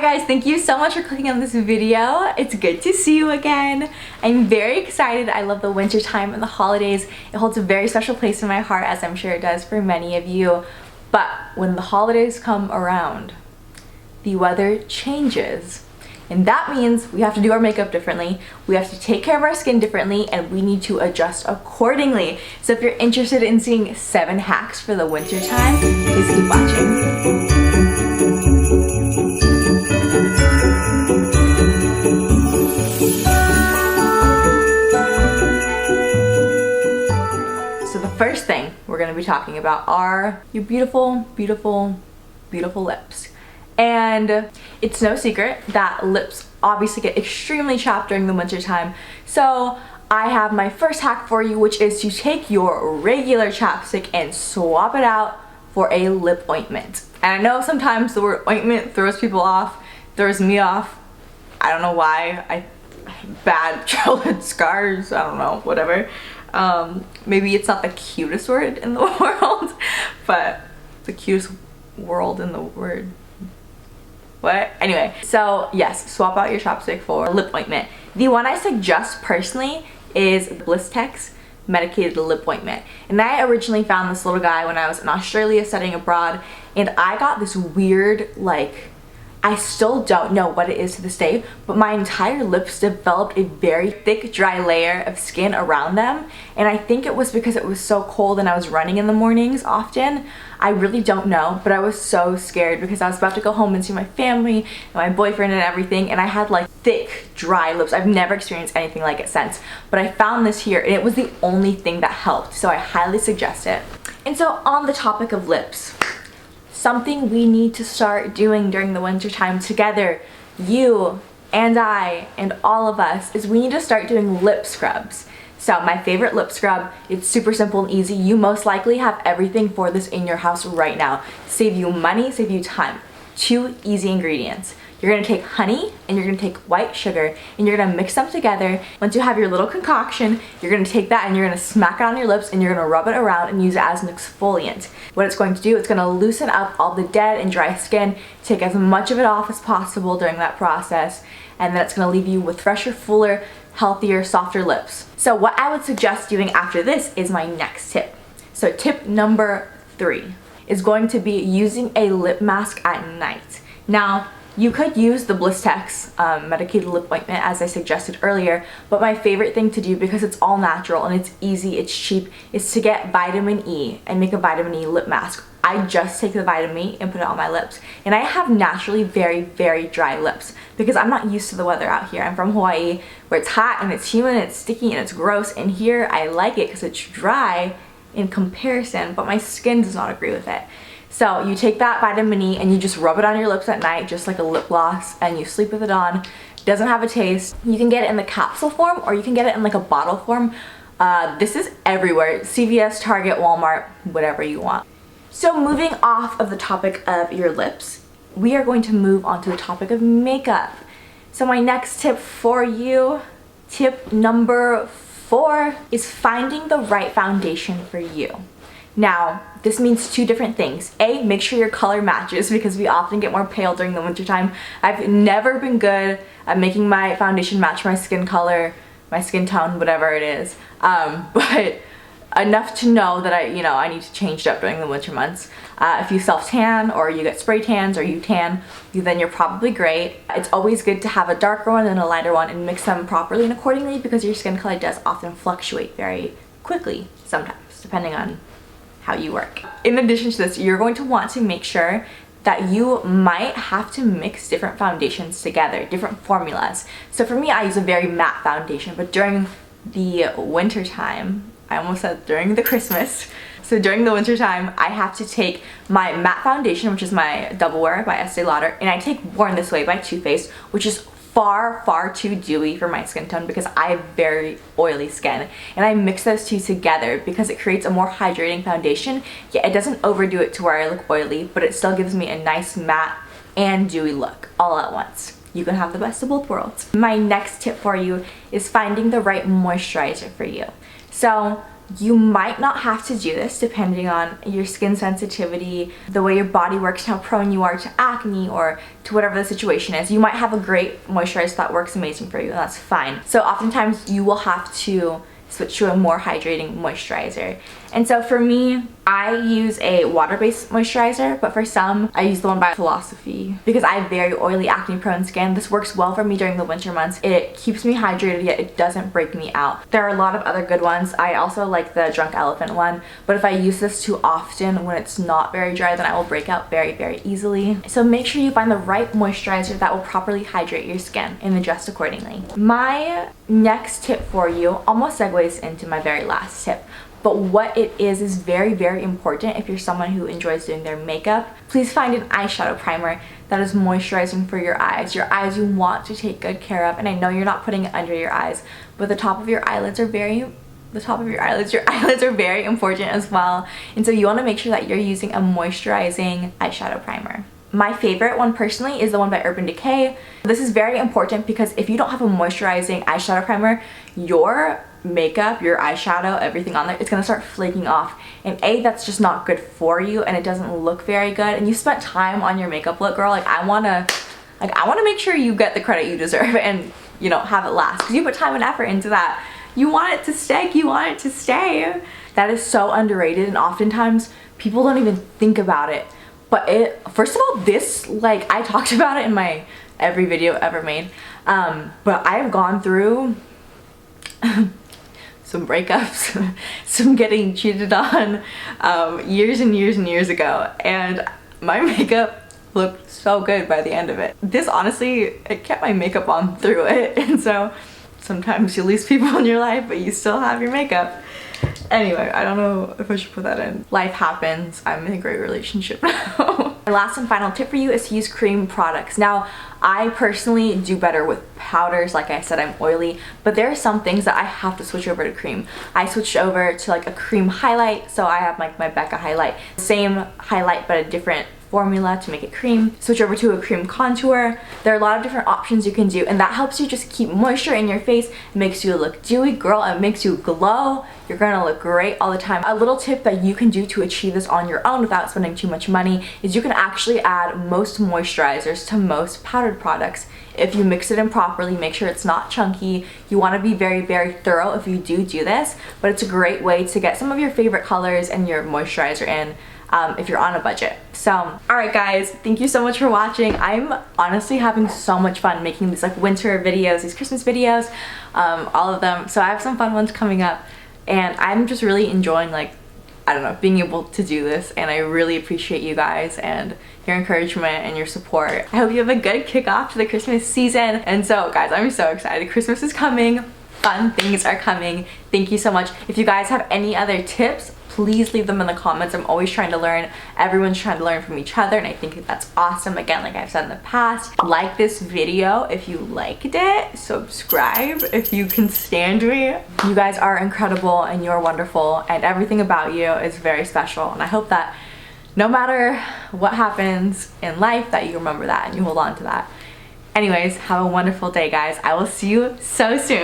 guys, thank you so much for clicking on this video. It's good to see you again. I'm very excited. I love the winter time and the holidays. It holds a very special place in my heart, as I'm sure it does for many of you. But when the holidays come around, the weather changes. And that means we have to do our makeup differently, we have to take care of our skin differently, and we need to adjust accordingly. So if you're interested in seeing 7 hacks for the winter time, please keep watching. So the first thing we're going to be talking about are your beautiful, beautiful, beautiful lips. And it's no secret that lips obviously get extremely chapped during the winter time. So I have my first hack for you, which is to take your regular chapstick and swap it out for a lip ointment. And I know sometimes the word ointment throws people off, throws me off. I don't know why. Bad childhood scars, I don't know, whatever. Maybe it's not the cutest word in the world, but the cutest world in the word. What? Anyway, so yes, swap out your chapstick for lip ointment. The one I suggest personally is Blistex medicated lip ointment. And I originally found this little guy when I was in Australia studying abroad, and I got this weird, like, I still don't know what it is to this day, but my entire lips developed a very thick, dry layer of skin around them. And I think it was because it was so cold and I was running in the mornings often. I really don't know, but I was so scared because I was about to go home and see my family and my boyfriend and everything, and I had like thick, dry lips. I've never experienced anything like it since, but I found this here and it was the only thing that helped, so I highly suggest it. And so on the topic of lips, something we need to start doing during the winter time together, you and I and all of us, is we need to start doing lip scrubs. So my favorite lip scrub, it's super simple and easy. You most likely have everything for this in your house right now. Save you money, save you time. 2 easy ingredients. You're gonna take honey and you're gonna take white sugar and you're gonna mix them together. Once you have your little concoction, you're gonna take that and you're gonna smack it on your lips and you're gonna rub it around and use it as an exfoliant. What it's going to do, it's gonna loosen up all the dead and dry skin, take as much of it off as possible during that process, and then it's gonna leave you with fresher, fuller, healthier, softer lips. So what I would suggest doing after this is my next tip. So tip number 3 is going to be using a lip mask at night. Now, you could use the Blistex medicated lip ointment as I suggested earlier, but my favorite thing to do, because it's all natural and it's easy, it's cheap, is to get vitamin E and make a vitamin E lip mask. I just take the vitamin E and put it on my lips. And I have naturally very, very dry lips because I'm not used to the weather out here. I'm from Hawaii where it's hot and it's humid and it's sticky and it's gross, and here I like it because it's dry in comparison, but my skin does not agree with it. So you take that vitamin E and you just rub it on your lips at night, just like a lip gloss, and you sleep with it on. It doesn't have a taste. You can get it in the capsule form or you can get it in like a bottle form. This is everywhere. CVS, Target, Walmart, whatever you want. So moving off of the topic of your lips, we are going to move on to the topic of makeup. So my next tip for you, tip number 4, is finding the right foundation for you. Now, this means 2 different things. A, make sure your color matches because we often get more pale during the winter time. I've never been good at making my foundation match my skin color, my skin tone, whatever it is. But enough to know that I need to change it up during the winter months. If you self-tan or you get spray tans or you tan, then you're probably great. It's always good to have a darker one and a lighter one and mix them properly and accordingly because your skin color does often fluctuate very quickly sometimes, depending on how you work. In addition to this, you're going to want to make sure that you might have to mix different foundations together, different formulas. So for me, I use a very matte foundation, but during the winter time, I almost said during the Christmas, so during the winter time, I have to take my matte foundation, which is my Double Wear by Estee Lauder, and I take Born This Way by Too Faced, which is far, far too dewy for my skin tone because I have very oily skin. And I mix those 2 together because it creates a more hydrating foundation, yet it doesn't overdo it to where I look oily, but it still gives me a nice matte and dewy look all at once. You can have the best of both worlds. My next tip for you is finding the right moisturizer for you. So You might not have to do this depending on your skin sensitivity, the way your body works, how prone you are to acne or to whatever the situation is. You might have a great moisturizer that works amazing for you, and that's fine. So oftentimes you will have to switch to a more hydrating moisturizer. And so for me, I use a water-based moisturizer, but for some, I use the one by Philosophy because I have very oily, acne-prone skin. This works well for me during the winter months. It keeps me hydrated, yet it doesn't break me out. There are a lot of other good ones. I also like the Drunk Elephant one, but if I use this too often when it's not very dry, then I will break out very, very easily. So make sure you find the right moisturizer that will properly hydrate your skin and adjust accordingly. My next tip for you almost segues into my very last tip. But what it is very, very important if you're someone who enjoys doing their makeup. Please find an eyeshadow primer that is moisturizing for your eyes. Your eyes you want to take good care of, and I know you're not putting it under your eyes, but your eyelids are very important as well. And so you want to make sure that you're using a moisturizing eyeshadow primer. My favorite one personally is the one by Urban Decay. This is very important because if you don't have a moisturizing eyeshadow primer, your makeup, your eyeshadow, everything on there, it's gonna start flaking off. And A, that's just not good for you, and it doesn't look very good. And you spent time on your makeup look, girl. I wanna make sure you get the credit you deserve and, you know, have it last. Because you put time and effort into that. You want it to stick, you want it to stay. That is so underrated, and oftentimes people don't even think about it. But first of all, this, like, I talked about it in my every video ever made. But I have gone through some breakups, some getting cheated on years and years and years ago, and my makeup looked so good by the end of it. This honestly, it kept my makeup on through it, and so sometimes you lose people in your life, but you still have your makeup. Anyway, I don't know if I should put that in. Life happens. I'm in a great relationship now. My last and final tip for you is to use cream products. Now, I personally do better with powders. Like I said, I'm oily, but there are some things that I have to switch over to cream. I switched over to like a cream highlight, so I have like my Becca highlight. Same highlight, but a different formula to make it cream. Switch over to a cream contour. There are a lot of different options you can do, and that helps you just keep moisture in your face. It makes you look dewy, girl. It makes you glow. You're gonna look great all the time. A little tip that you can do to achieve this on your own without spending too much money is you can actually add most moisturizers to most powdered products. If you mix it in properly, make sure it's not chunky. You want to be very, very thorough if you do this, but it's a great way to get some of your favorite colors and your moisturizer in if you're on a budget. So, alright guys, thank you so much for watching. I'm honestly having so much fun making these like winter videos, these Christmas videos, all of them. So I have some fun ones coming up, and I'm just really enjoying, like, I don't know, being able to do this, and I really appreciate you guys and your encouragement and your support. I hope you have a good kickoff to the Christmas season. And so guys, I'm so excited. Christmas is coming. Fun things are coming. Thank you so much. If you guys have any other tips, please leave them in the comments. I'm always trying to learn. Everyone's trying to learn from each other, and I think that's awesome. Again, like I've said in the past, like this video if you liked it. Subscribe if you can stand me. You guys are incredible and you're wonderful, and everything about you is very special, and I hope that no matter what happens in life that you remember that and you hold on to that. Anyways, have a wonderful day, guys. I will see you so soon.